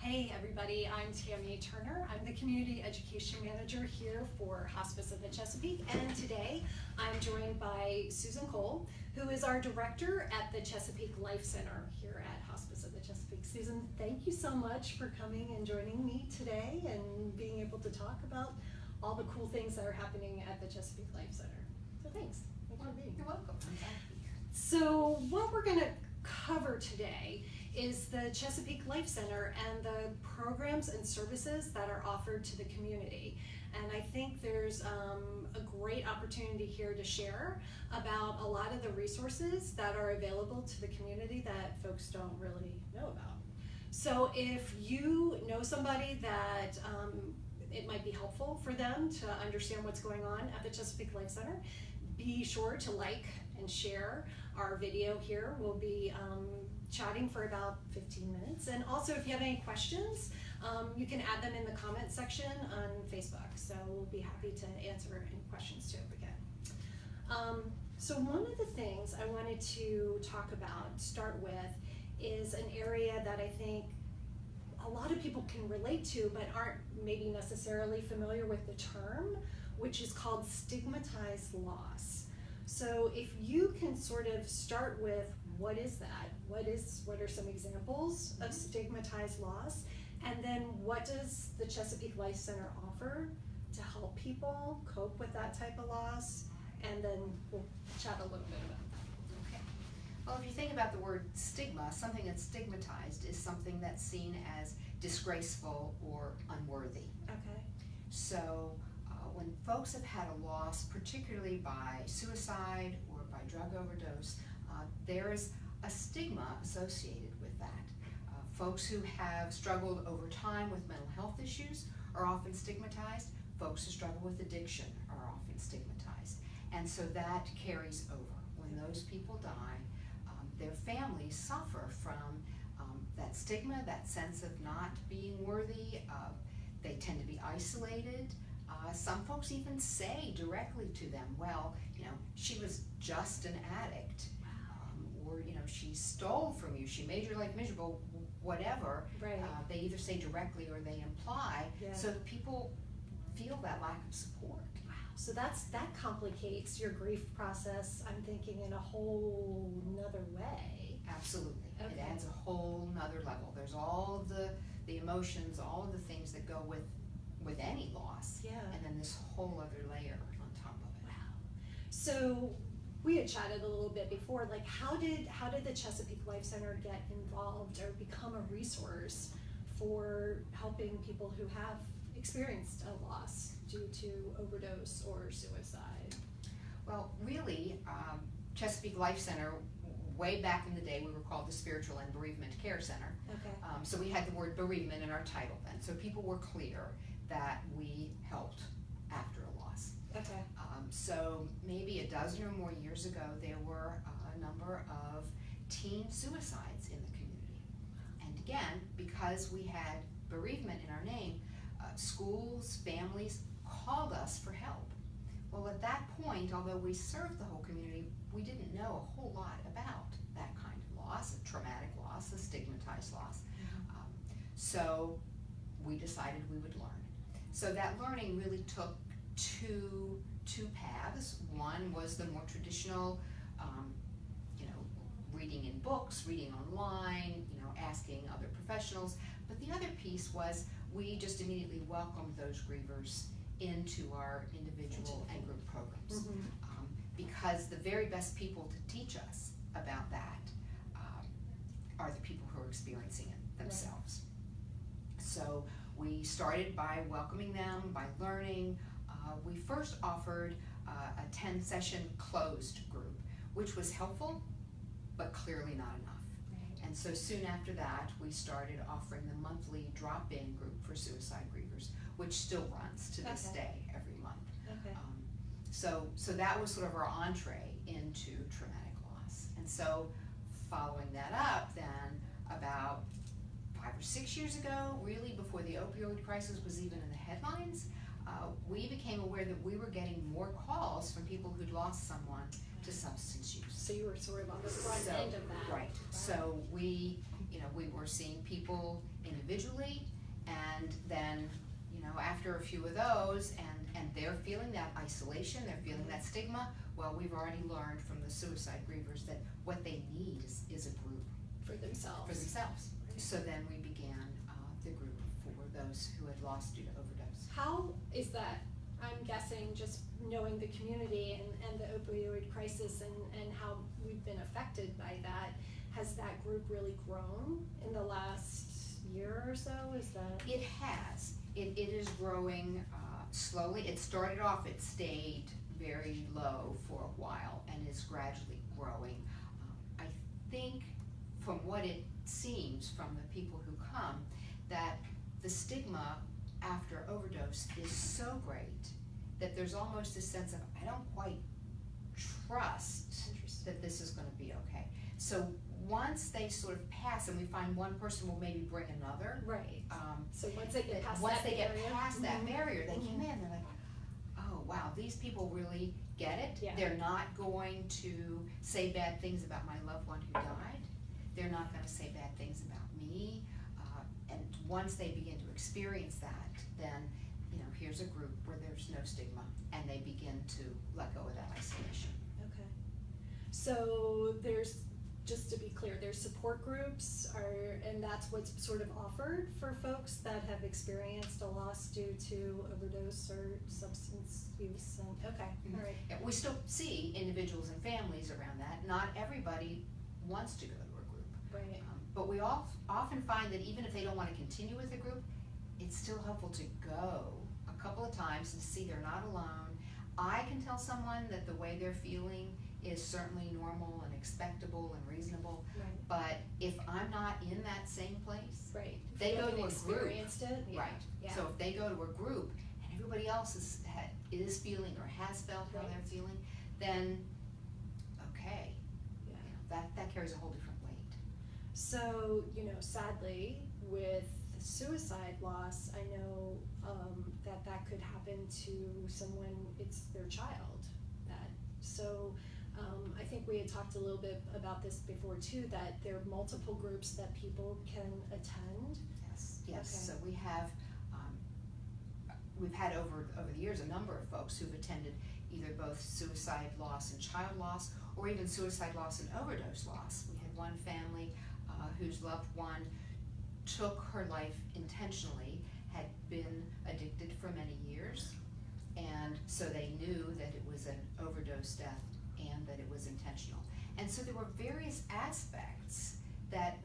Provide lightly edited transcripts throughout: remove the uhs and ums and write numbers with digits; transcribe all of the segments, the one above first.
Hey everybody, I'm Tammy Turner. I'm the Community Education Manager here for Hospice of the Chesapeake, and today I'm joined by Susan Coale, who is our Director at the Chesapeake Life Center here at Hospice of the Chesapeake. Susan, thank you so much for coming and joining me today and being able to talk about all the cool things that are happening at the Chesapeake Life Center. So thanks. You're welcome. I'm glad to be here. So what we're going to cover today is the Chesapeake Life Center and the programs and services that are offered to the community. And I think there's a great opportunity here to share about a lot of the resources that are available to the community that folks don't really know about. So if you know somebody that it might be helpful for them to understand what's going on at the Chesapeake Life Center, be sure to like and share our video here. We'll be chatting for about 15 minutes. And also, if you have any questions, you can add them in the comment section on Facebook. So we'll be happy to answer any questions too again. So one of the things I wanted to start with, is an area that I think a lot of people can relate to, but aren't maybe necessarily familiar with the term, which is called stigmatized loss. So if you can sort of start with what is that? What are some examples of stigmatized loss? And then what does the Chesapeake Life Center offer to help people cope with that type of loss? And then we'll chat a little bit about that. Okay. Well, if you think about the word stigma, something that's stigmatized is something that's seen as disgraceful or unworthy. Okay. So when folks have had a loss, particularly by suicide or by drug overdose, there's a stigma associated with that. Folks who have struggled over time with mental health issues are often stigmatized. Folks who struggle with addiction are often stigmatized. And so that carries over. When those people die, their families suffer from that stigma, that sense of not being worthy. They tend to be isolated. Some folks even say directly to them, well, she was just an addict. Or, she stole from you, she made your life miserable, whatever. Right. They either say directly or they imply, Yeah. so people feel that lack of support. Wow. So that complicates your grief process, I'm thinking, in a whole nother way. Absolutely. Okay. It adds a whole nother level. There's all of the emotions, all of the things that go with any loss. Yeah. And then this whole other layer on top of it. Wow. So we had chatted a little bit before, like how did the Chesapeake Life Center get involved or become a resource for helping people who have experienced a loss due to overdose or suicide? Well, really, Chesapeake Life Center, way back in the day, we were called the Spiritual and Bereavement Care Center. Okay. So we had the word bereavement in our title then, so people were clear that we helped after a loss. Okay. So maybe a dozen or more years ago, there were a number of teen suicides in the community. And again, because we had bereavement in our name, schools, families called us for help. Well, at that point, although we served the whole community, we didn't know a whole lot about that kind of loss, a traumatic loss, a stigmatized loss. So we decided we would learn. So that learning really took two paths. One was the more traditional, reading in books, reading online, asking other professionals. But the other piece was we just immediately welcomed those grievers into our individual and group programs. Mm-hmm. Because the very best people to teach us about that are the people who are experiencing it themselves. Right. So we started by welcoming them, by learning. We first offered a 10-session closed group, which was helpful, but clearly not enough. Right. And so soon after that, we started offering the monthly drop-in group for suicide grievers, which still runs to this day every month. Okay. So that was sort of our entree into traumatic loss. And so following that up then, about 5 or 6 years ago, really before the opioid crisis was even in the headlines, we became aware that we were getting more calls from people who'd lost someone to substance use. So you were sort of on the front end of that. Right. Wow. So we we were seeing people individually, and then, after a few of those, and they're feeling that isolation, they're feeling that stigma, well, we've already learned from the suicide grievers that what they need is a group For themselves. for themselves. Right. So then we began the group for those who had lost due to overdose. How is that, I'm guessing, just knowing the community and the opioid crisis and how we've been affected by that, has that group really grown in the last year or so? Is that? It has. It is growing slowly. It started off, it stayed very low for a while and is gradually growing. I think from what it seems from the people who come, that the stigma after overdose is so great that there's almost a sense of, I don't quite trust that this is gonna be okay. So once they sort of pass and we find one person will maybe bring another. Right. So once they get past once that they barrier. get past that barrier, they Mhm. come in, they're like, oh wow, these people really get it. Yeah. They're not going to say bad things about my loved one who died. They're not gonna say bad things about me. And once they begin to experience that, then, here's a group where there's no stigma, and they begin to let go of that isolation. Okay. So there's, just to be clear, there's support groups and that's what's sort of offered for folks that have experienced a loss due to overdose or substance use, and, okay, Mhm. all right. And we still see individuals and families around that. Not everybody wants to go to a group. Right. But we often find that even if they don't want to continue with the group, it's still helpful to go a couple of times and see they're not alone. I can tell someone that the way they're feeling is certainly normal and expectable and reasonable, Right. but if I'm not in that same place, Right. They If you go haven't to a group. experienced it, yeah. right? Yeah. So if they go to a group and everybody else is feeling or has felt how Right. they're feeling, then okay, Yeah. that carries a whole different weight. So, sadly, with suicide loss, I know that could happen to someone, it's their child. I think we had talked a little bit about this before too, that there are multiple groups that people can attend. Yes, Okay. so we've had over the years a number of folks who've attended either both suicide loss and child loss, or even suicide loss and overdose loss. We had one family whose loved one took her life intentionally, had been addicted for many years, and so they knew that it was an overdose death and that it was intentional. And so there were various aspects that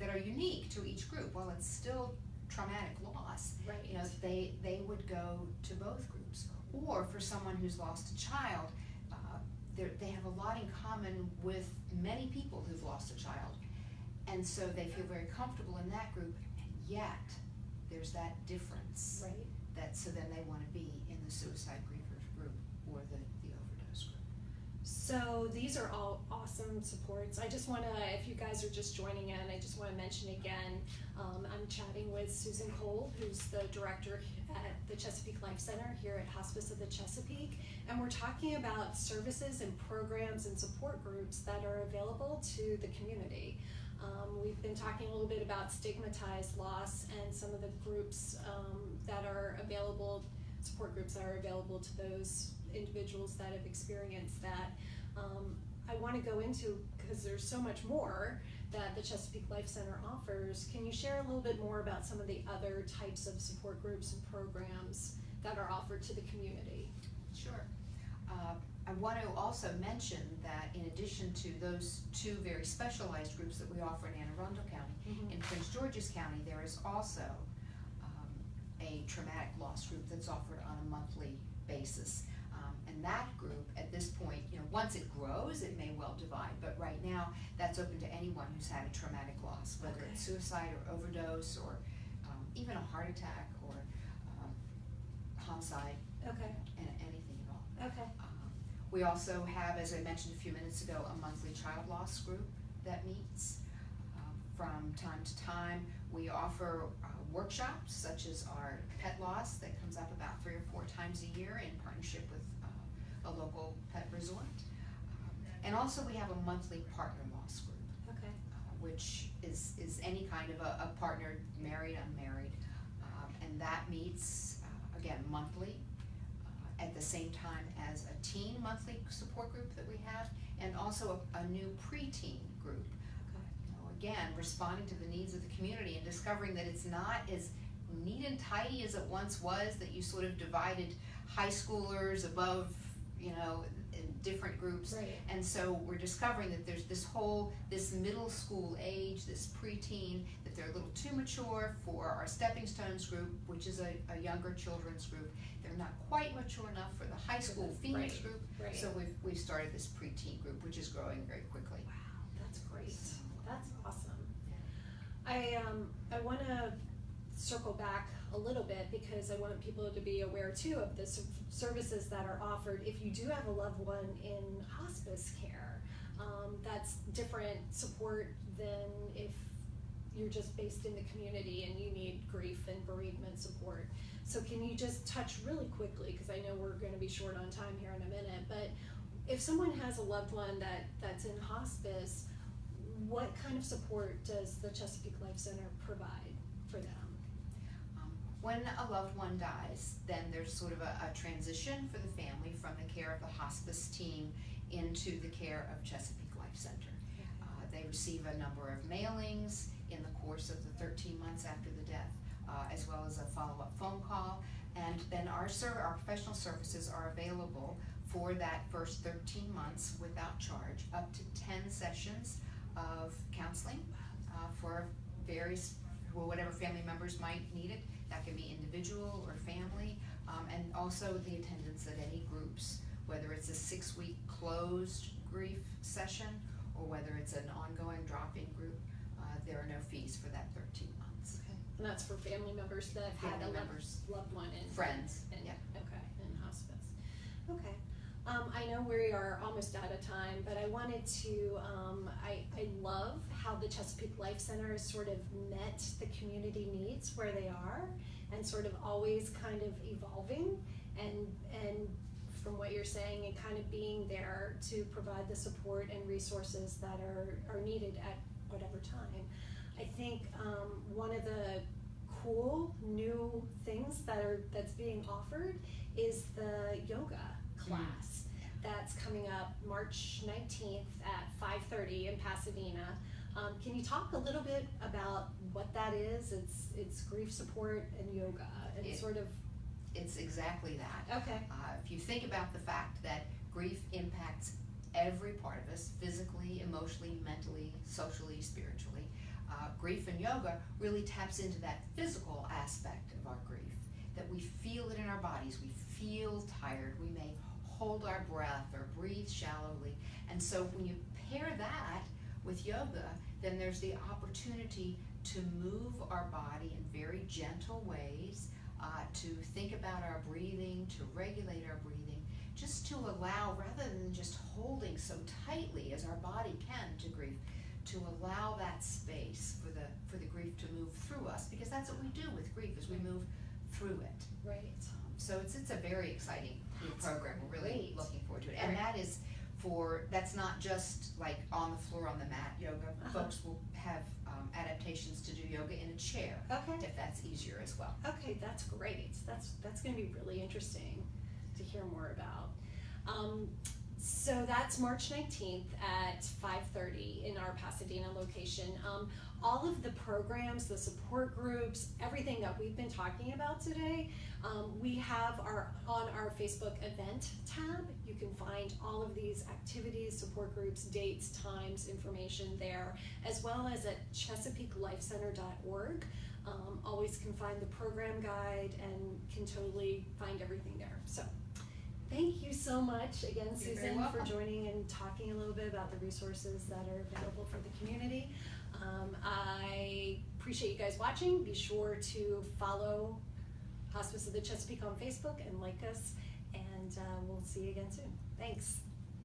are unique to each group. While it's still traumatic loss, Right. they would go to both groups. Or for someone who's lost a child, they have a lot in common with many people who've lost a child. And so they feel very comfortable in that group, and yet there's that difference. Right. So then they wanna be in the suicide grievers group or the overdose group. So these are all awesome supports. I just wanna, if you guys are just joining in, I just wanna mention again, I'm chatting with Susan Coale, who's the director at the Chesapeake Life Center here at Hospice of the Chesapeake. And we're talking about services and programs and support groups that are available to the community. We've been talking a little bit about stigmatized loss and some of the groups that are available, support groups that are available to those individuals that have experienced that. I want to go into, because there's so much more that the Chesapeake Life Center offers. Can you share a little bit more about some of the other types of support groups and programs that are offered to the community? Sure. I want to also mention that in addition to those two very specialized groups that we offer in Anne Arundel County, Mhm. in Prince George's County, there is also a traumatic loss group that's offered on a monthly basis. And that group, at this point, once it grows, it may well divide, but right now, that's open to anyone who's had a traumatic loss, whether Okay. it's suicide or overdose or even a heart attack or homicide, Okay, and anything at all. okay, We also have, as I mentioned a few minutes ago, a monthly child loss group that meets. From time to time, we offer workshops such as our pet loss that comes up about 3 or 4 times a year in partnership with a local pet resort. And also we have a monthly partner loss group. okay. which is any kind of a partner, married, unmarried, and that meets, again, monthly, at the same time as a teen monthly support group that we have, and also a new preteen group. Again, responding to the needs of the community and discovering that it's not as neat and tidy as it once was, that you sort of divided high schoolers above, in different groups. Right. And so we're discovering that there's this middle school age, this preteen, that they're a little too mature for our Stepping Stones group, which is a younger children's group. They're not quite mature enough for the high school Phoenix Right. group. Right. So we've started this preteen group, which is growing very quickly. Wow, that's great. That's awesome. I want to circle back a little bit because I want people to be aware too of the services that are offered if you do have a loved one in hospice care. That's different support than if you're just based in the community and you need grief and bereavement support. So can you just touch really quickly, because I know we're going to be short on time here in a minute, but if someone has a loved one that's in hospice, what kind of support does the Chesapeake Life Center provide for them? When a loved one dies, then there's sort of a transition for the family from the care of the hospice team into the care of Chesapeake Life Center. They receive a number of mailings in the course of the 13 months after the death, as well as a follow-up phone call. And then our professional services are available for that first 13 months without charge, up to 10 sessions of counseling for whatever family members might need it. That can be individual or family, and also the attendance at any groups, whether it's a 6-week closed grief session or whether it's an ongoing drop-in group. There are no fees for that 13 months. Okay. And that's for family members that had a loved one in friends. Yeah. Okay, in hospice. Okay. I know we are almost out of time, but I wanted to, I love how the Chesapeake Life Center has sort of met the community needs where they are and sort of always kind of evolving and from what you're saying and kind of being there to provide the support and resources that are needed at whatever time. I think one of the cool new things that's being offered is the yoga class that's coming up March 19th at 5:30 in Pasadena. Can you talk a little bit about what that is? It's grief support and yoga and It's exactly that. Okay. If you think about the fact that grief impacts every part of us, physically, emotionally, mentally, socially, spiritually, grief and yoga really taps into that physical aspect of our grief, that we feel it in our bodies, we feel tired, we may hold our breath or breathe shallowly. And so when you pair that with yoga, then there's the opportunity to move our body in very gentle ways, to think about our breathing, to regulate our breathing, just to allow, rather than just holding so tightly as our body can to grief, to allow that space for the grief to move through us, because that's what we do with grief, is we move through it. Right. So it's a very exciting new program. We're really great. looking forward to it. And that is that's not just like on the floor on the mat yoga. Folks will have adaptations to do yoga in a chair, Okay. if that's easier as well. Okay, that's great. That's going to be really interesting to hear more about. So that's March 19th at 5:30 in our Pasadena location. All of the programs, the support groups, everything that we've been talking about today, we have on our Facebook event tab. You can find all of these activities, support groups, dates, times, information there, as well as at ChesapeakeLifeCenter.org. Always can find the program guide and can totally find everything there. So thank you so much again, You're very Susan, for welcome. joining and talking a little bit about the resources that are available for the community. I appreciate you guys watching. Be sure to follow Hospice of the Chesapeake on Facebook and like us, and we'll see you again soon. Thanks.